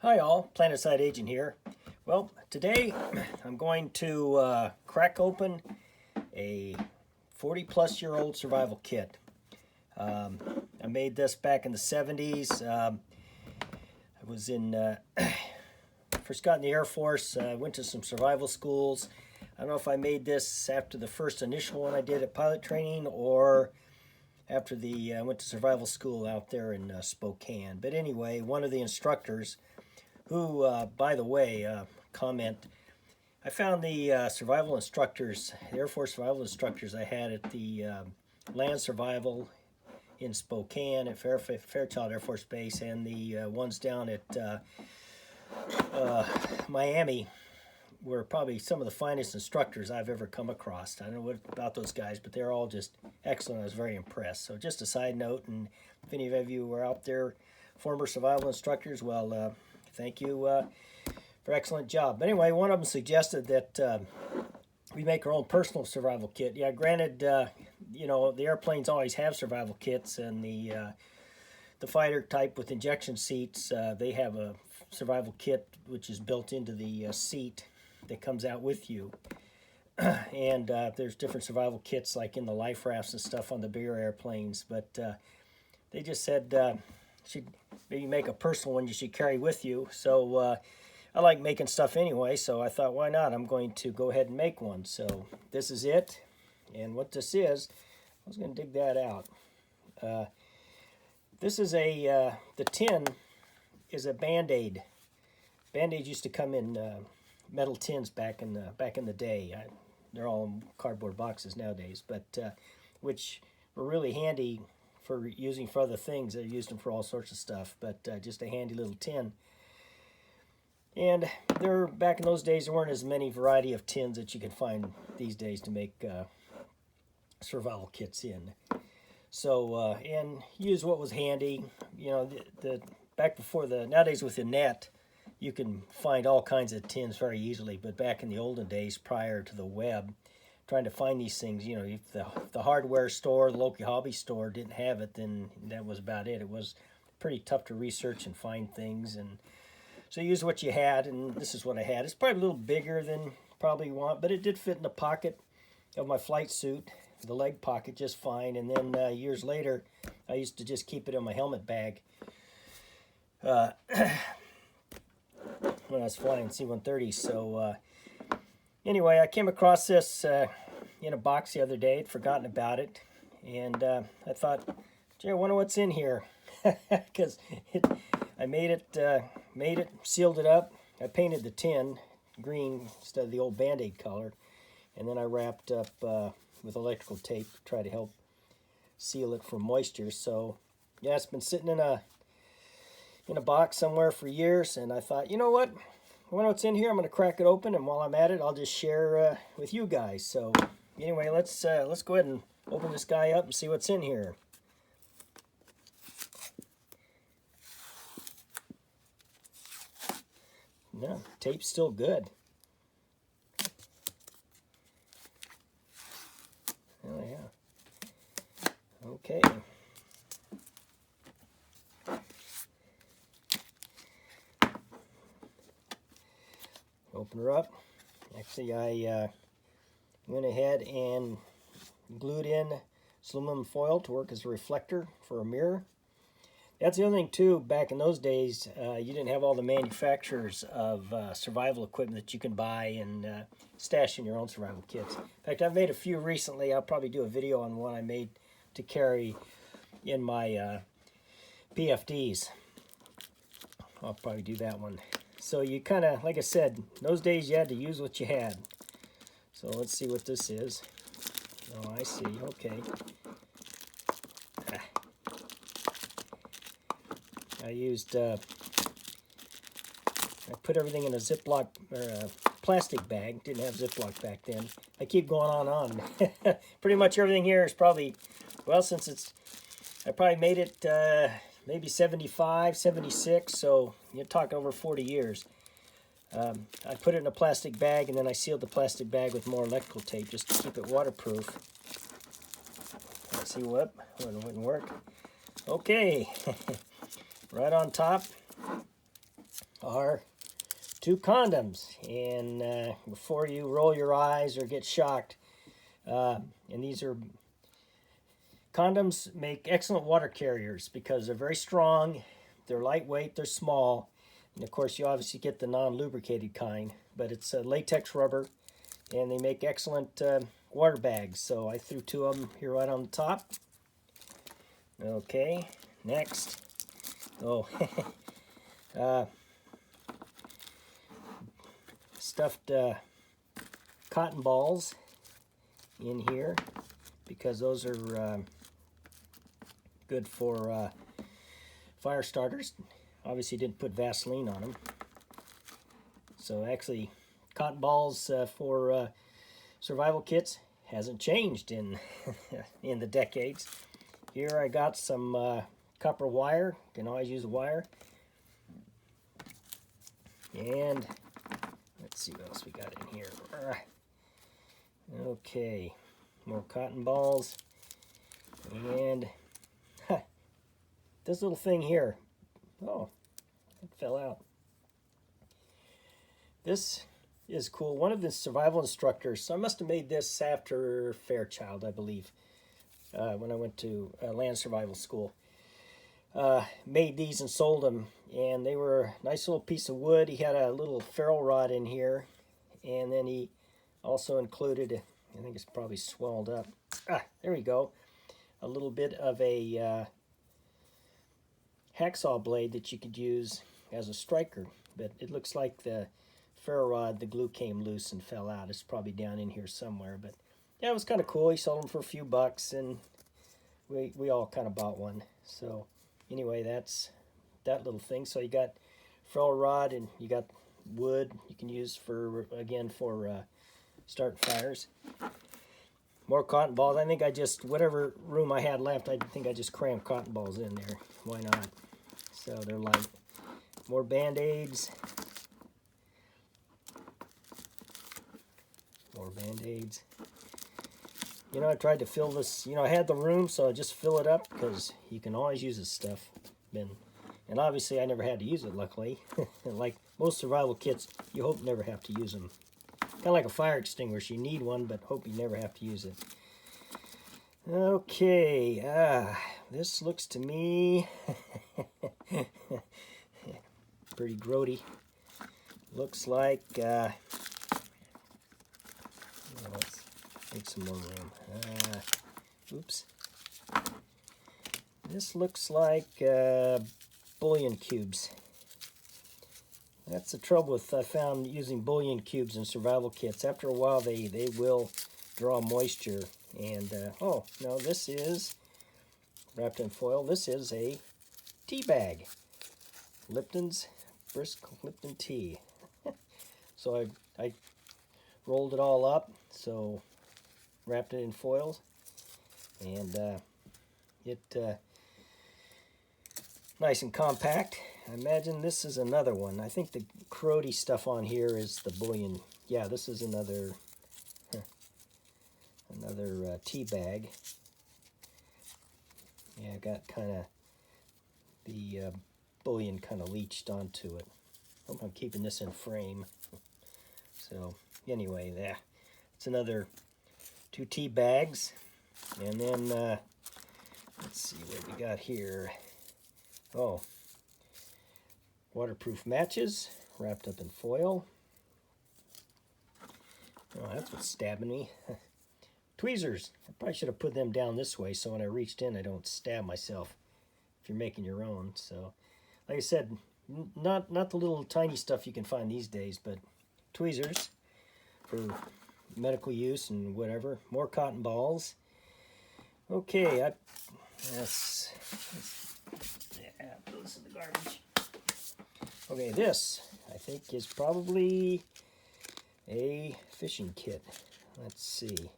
Hi all, Planetside Agent here. Well, today I'm going to crack open a 40-plus-year-old survival kit. I made this back in the 70s. I was in, first got in the Air Force, went to some survival schools. I don't know if I made this after the first initial one I did at pilot training or after I went to survival school out there in Spokane. But anyway, one of the instructors who, by the way, I found the survival instructors, the Air Force survival instructors I had at the land survival in Spokane at Fairchild Air Force Base and the ones down at Miami were probably some of the finest instructors I've ever come across. I don't know what about those guys, but they're all just excellent. I was very impressed. So just a side note, and if any of you are out there, former survival instructors, well, thank you for excellent job. But anyway, one of them suggested that we make our own personal survival kit. Yeah, granted, you know, the airplanes always have survival kits, and the fighter type with injection seats, they have a survival kit which is built into the seat that comes out with you. And there's different survival kits like in the life rafts and stuff on the bigger airplanes, but they just said should maybe make a personal one you should carry with you. So I like making stuff anyway, so I thought, why not? I'm going to go ahead and make one. So this is it, and what this is, I was going to dig that out. This is the tin is a Band-Aid. Band-Aids used to come in metal tins back in the day. They're all in cardboard boxes nowadays, but which were really handy for using for other things. I used them for all sorts of stuff, but just a handy little tin. And back in those days, there weren't as many variety of tins that you can find these days to make survival kits in. So and use what was handy. You know, back before nowadays with the net, you can find all kinds of tins very easily. But back in the olden days, prior to the web, trying to find these things, you know, if the hardware store, the local hobby store didn't have it, then that was about it. It was pretty tough to research and find things, and so use what you had, and this is what I had. It's probably a little bigger than probably you want, but it did fit in the pocket of my flight suit, the leg pocket, just fine. And then years later, I used to just keep it in my helmet bag when I was flying C-130. So anyway, I came across this in a box the other day. I'd forgotten about it, and I thought, gee, I wonder what's in here, because I made it, sealed it up. I painted the tin green instead of the old Band-Aid color, and then I wrapped up with electrical tape to try to help seal it from moisture. So yeah, it's been sitting in a box somewhere for years, and I thought, you know what? I wonder what's in here. I'm going to crack it open, and while I'm at it, I'll just share with you guys. So anyway, let's go ahead and open this guy up and see what's in here. No, tape's still good. Oh yeah. Okay. Open her up. Actually, I went ahead and glued in aluminum foil to work as a reflector for a mirror. That's the other thing too. Back in those days, you didn't have all the manufacturers of survival equipment that you can buy and stash in your own survival kits. In fact, I've made a few recently. I'll probably do a video on one I made to carry in my PFDs. I'll probably do that one. So you kind of, like I said, those days you had to use what you had. So let's see what this is. Oh, I see. Okay. I used, I put everything in a Ziploc, or a plastic bag. Didn't have Ziploc back then. I keep going on. Pretty much everything here is probably, well, since I probably made it maybe 75, 76, so you're talking over 40 years. I put it in a plastic bag, and then I sealed the plastic bag with more electrical tape just to keep it waterproof. Let's see what, it wouldn't work. Okay. Right on top, are 2 condoms. And before you roll your eyes or get shocked, and these are condoms make excellent water carriers because they're very strong, they're lightweight, they're small, and of course you obviously get the non-lubricated kind, but it's latex rubber, and they make excellent water bags. So I threw 2 of them here right on the top. Okay, next. Oh, stuffed cotton balls in here because those are good for fire starters. Obviously didn't put Vaseline on them. So actually cotton balls for survival kits hasn't changed in in the decades. Here I got some copper wire. You can always use a wire. And let's see what else we got in here. Okay, more cotton balls. And this little thing here. Oh, it fell out. This is cool. One of the survival instructors, so I must have made this after Fairchild, I believe, when I went to land survival school. Made these and sold them, and they were a nice little piece of wood. He had a little ferrule rod in here, and then he also included, I think it's probably swelled up. There we go. A little bit of a hacksaw blade that you could use as a striker, but it looks like the ferrule rod, the glue came loose and fell out. It's probably down in here somewhere, but yeah, it was kind of cool. He sold them for a few bucks, and we all kind of bought one. So anyway, that's that little thing. So you got ferrule rod, and you got wood you can use for, again, for starting fires. More cotton balls. I think I just, whatever room I had left, I think I just crammed cotton balls in there. Why not? So they're light. More Band-Aids. More Band-Aids. You know, I tried to fill this, you know, I had the room, so I just fill it up because you can always use this stuff. And obviously I never had to use it, luckily. Like most survival kits, you hope never have to use them. Kind of like a fire extinguisher. You need one, but hope you never have to use it. Okay, this looks to me pretty grody. Looks like, let's make some more room. Oops. This looks like bullion cubes. That's the trouble with, I found, using bullion cubes in survival kits. After a while, they will draw moisture. And, oh, no, this is, wrapped in foil, this is a tea bag. Lipton's Brisk Lipton Tea. So I rolled it all up, so wrapped it in foil. And nice and compact. I imagine this is another one. I think the corrody stuff on here is the bullion. Yeah, this is another tea bag. Yeah, I got kind of the bullion kind of leached onto it. Hope I'm keeping this in frame. So anyway, there. It's another 2 tea bags. And then let's see what we got here. Oh, waterproof matches wrapped up in foil. Oh, that's what's stabbing me. Tweezers. I probably should have put them down this way so when I reached in I don't stab myself if you're making your own. So, like I said, not the little tiny stuff you can find these days, but tweezers for medical use and whatever. More cotton balls. Okay, let's throw this in the garbage. Okay, this I think is probably a fishing kit. Let's see.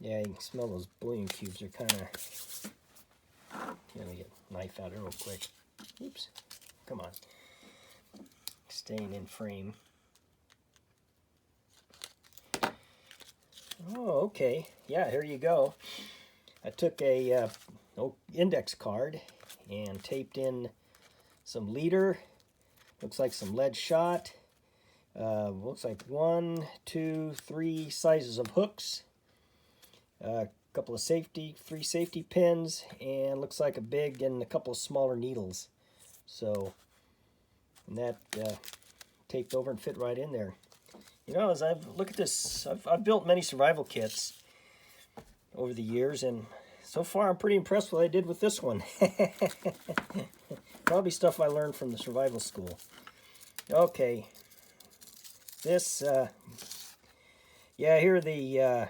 Yeah, you can smell those bullion cubes. They're kind of... Let me get a knife out here real quick. Oops. Come on. Staying in frame. Oh, okay. Yeah, here you go. I took a index card and taped in some leader. Looks like some lead shot. Looks like 1, 2, 3 sizes of hooks. A couple of three safety pins, and looks like a big and a couple of smaller needles. So, and that taped over and fit right in there. You know, as I've look at this, I've built many survival kits over the years, and so far I'm pretty impressed with what I did with this one. Probably stuff I learned from the survival school. Okay, this, yeah, here are the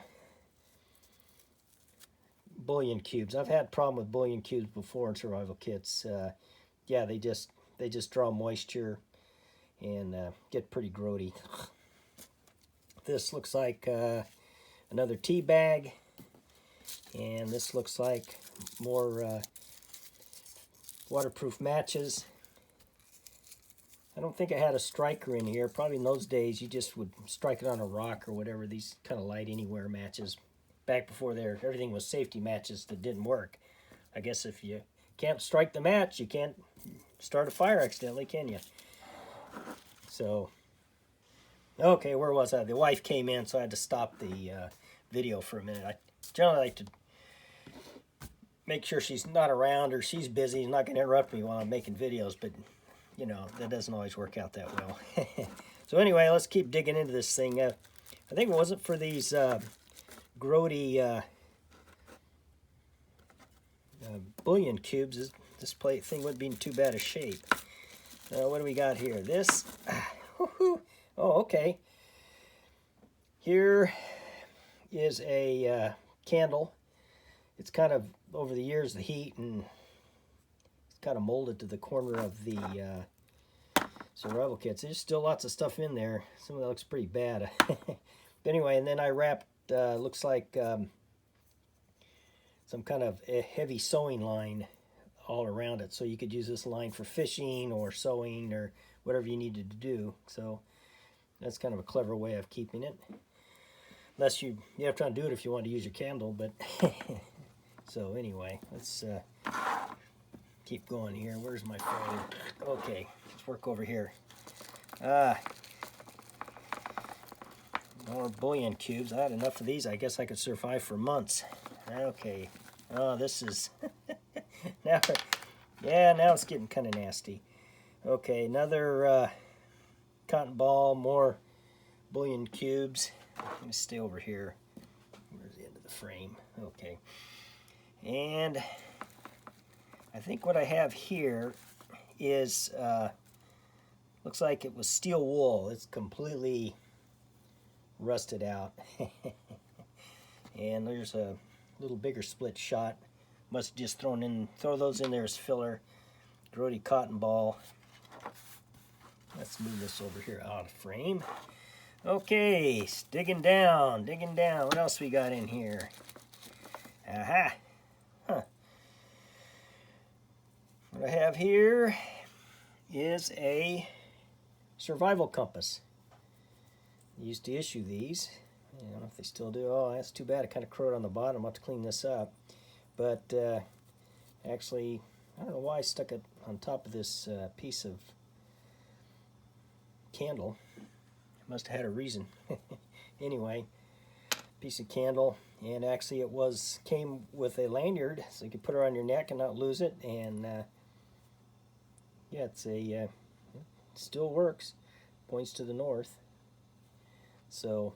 bullion cubes. I've had a problem with bullion cubes before in survival kits. Yeah, they just draw moisture and get pretty grody. This looks like another tea bag, and this looks like more waterproof matches. I don't think I had a striker in here. Probably in those days you just would strike it on a rock or whatever. These kind of light anywhere matches. Back before there, everything was safety matches that didn't work. I guess if you can't strike the match, you can't start a fire accidentally, can you? So, okay, where was I? The wife came in, so I had to stop the video for a minute. I generally like to make sure she's not around or she's busy. She's not going to interrupt me while I'm making videos, but, you know, that doesn't always work out that well. So anyway, let's keep digging into this thing. I think it wasn't for these grody bullion cubes, this plate thing wouldn't be in too bad a shape. What do we got here? This, oh, okay. Here is a candle. It's kind of, over the years, the heat, and it's kind of molded to the corner of the survival kits. There's still lots of stuff in there. Some of that looks pretty bad. But anyway, and then I wrapped, looks like some kind of a heavy sewing line all around it. So you could use this line for fishing or sewing or whatever you needed to do. So that's kind of a clever way of keeping it. Unless you have to undo it if you want to use your candle, but so anyway, let's keep going here. Where's my phone? Okay, let's work over here. More bullion cubes. I had enough of these. I guess I could survive for months. Okay. Oh, this is now. Yeah, now it's getting kind of nasty. Okay, another cotton ball. More bullion cubes. Let me stay over here. Where's the end of the frame? Okay. And I think what I have here is looks like it was steel wool. It's completely rusted out. And there's a little bigger split shot. Must have just throw those in there as filler. Grody cotton ball. Let's move this over here out of frame. Okay, digging down, digging down. What else we got in here? Aha. Huh. What I have here is a survival compass. I used to issue these. I don't know if they still do. Oh, that's too bad. It kind of crowed on the bottom. I'll have to clean this up. But actually, I don't know why I stuck it on top of this piece of candle. Must have had a reason. Anyway, piece of candle, and actually it came with a lanyard, so you could put it on your neck and not lose it. And yeah, it still works. Points to the north. So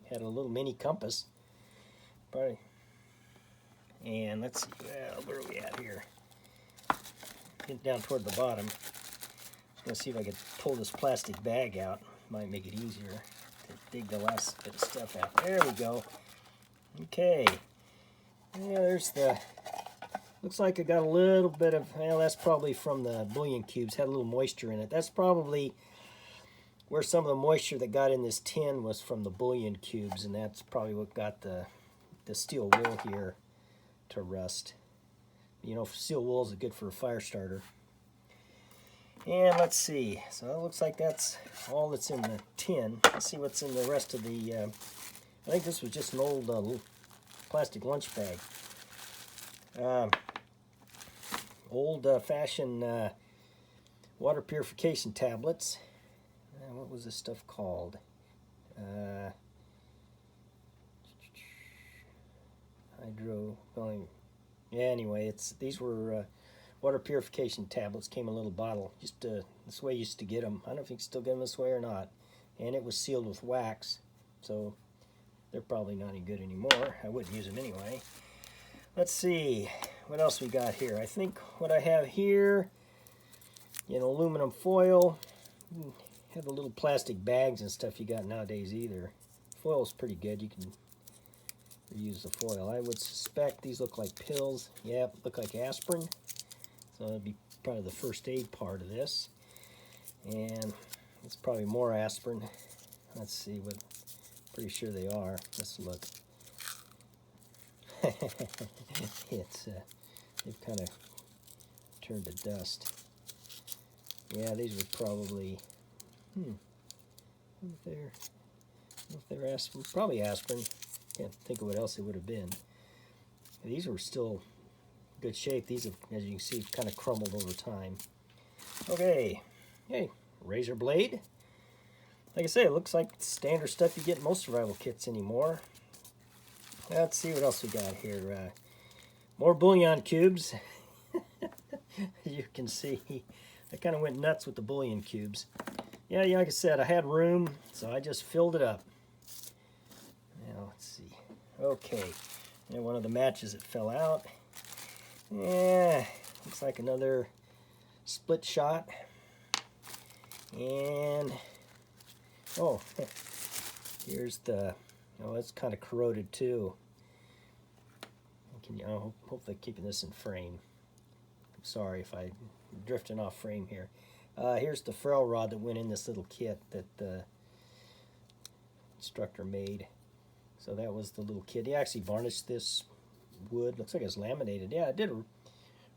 had a little mini compass. Probably. And let's see, where are we at here? Get down toward the bottom. Just gonna see if I can pull this plastic bag out. Might make it easier to dig the last bit of stuff out. There we go. Okay. Yeah, there's looks like I got a little bit of, well, that's probably from the bullion cubes. Had a little moisture in it. That's probably where some of the moisture that got in this tin was from the bullion cubes, and that's probably what got the steel wool here to rust. You know, steel wool is good for a fire starter. And let's see, so it looks like that's all that's in the tin. Let's see what's in the rest of the, I think this was just an old plastic lunch bag. old-fashioned water purification tablets. What was this stuff called? Yeah, anyway, these were water purification tablets. Came in a little bottle. This way I used to get them. I don't know if you can still get them this way or not. And it was sealed with wax, so they're probably not any good anymore. I wouldn't use them anyway. Let's see what else we got here. I think what I have here, aluminum foil. Have the little plastic bags and stuff you got nowadays either. Foil is pretty good. You can reuse the foil. I would suspect these look like pills. Yeah, look like aspirin. So that'd be probably the first aid part of this. And it's probably more aspirin. Let's see what. Pretty sure they are. Let's look. They've kind of turned to dust. Yeah, these were probably. I don't know if they're aspirin. Probably aspirin. Can't think of what else it would have been. These were still good shape. These have, as you can see, kind of crumbled over time. Okay, hey, razor blade. Like I say, it looks like standard stuff you get in most survival kits anymore. Let's see what else we got here. More bullion cubes. You can see, I kind of went nuts with the bullion cubes. Yeah, like I said, I had room, so I just filled it up. Now, let's see. Okay, and one of the matches that fell out. Yeah, looks like another split shot. And, oh, here's the, it's kind of corroded too. Hope they're keeping this in frame. I'm sorry if I'm drifting off frame here. Here's the ferrule rod that went in this little kit that the instructor made. So that was the little kit. He actually varnished this wood. Looks like it's laminated. Yeah, it did a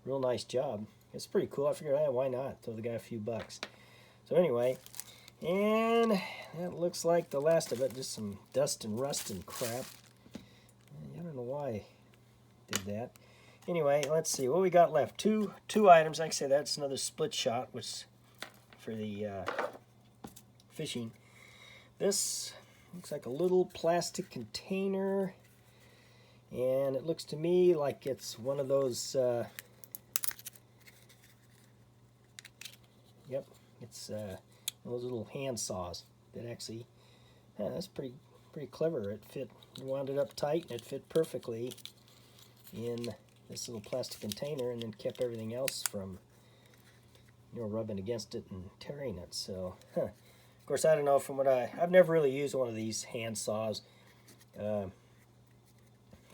real nice job. It's pretty cool. I figured, why not? Throw the guy a few bucks. So anyway, and that looks like the last of it. Just some dust and rust and crap. I don't know why I did that. Anyway, let's see what we got left. Two items. Like I said, that's another split shot, which for the fishing. This looks like a little plastic container, and it looks to me like it's one of those. Yep, it's those little hand saws that actually. That's pretty clever. It wound it up tight, and it fit perfectly in this little plastic container, and then kept everything else from rubbing against it and tearing it. So, of course, I don't know from what I've never really used one of these hand saws. From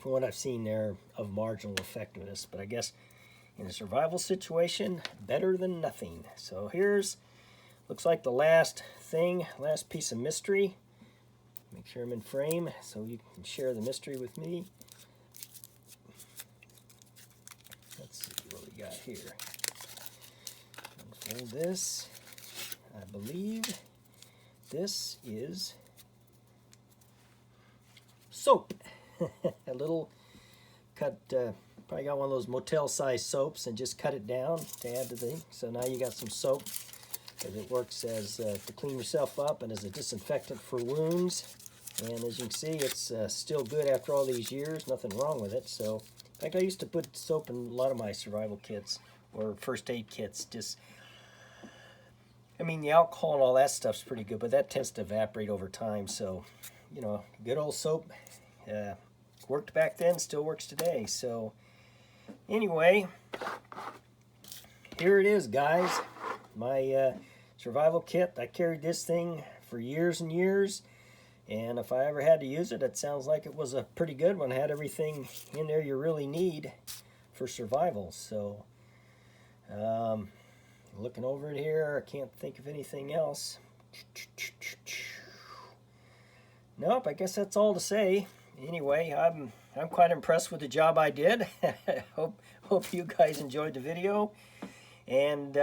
what I've seen, they're of marginal effectiveness, but I guess in a survival situation, better than nothing. So looks like the last piece of mystery. Make sure I'm in frame so you can share the mystery with me. Let's see what we got here. Unfold this. I believe this is soap. A little cut, probably got one of those motel-sized soaps and just cut it down to add to the. So now you got some soap, because it works as to clean yourself up and as a disinfectant for wounds. And as you can see, it's still good after all these years. Nothing wrong with it. So, in fact, I used to put soap in a lot of my survival kits or first aid kits. The alcohol and all that stuff's pretty good, but that tends to evaporate over time. So, good old soap worked back then, still works today. So, anyway, here it is, guys. My survival kit. I carried this thing for years and years. And if I ever had to use it, it sounds like it was a pretty good one. It had everything in there you really need for survival. So, looking over it here, I can't think of anything else. Nope, I guess that's all to say. Anyway, I'm quite impressed with the job I did. Hope you guys enjoyed the video. And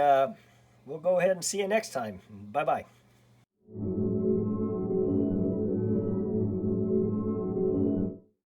we'll go ahead and see you next time. Bye-bye.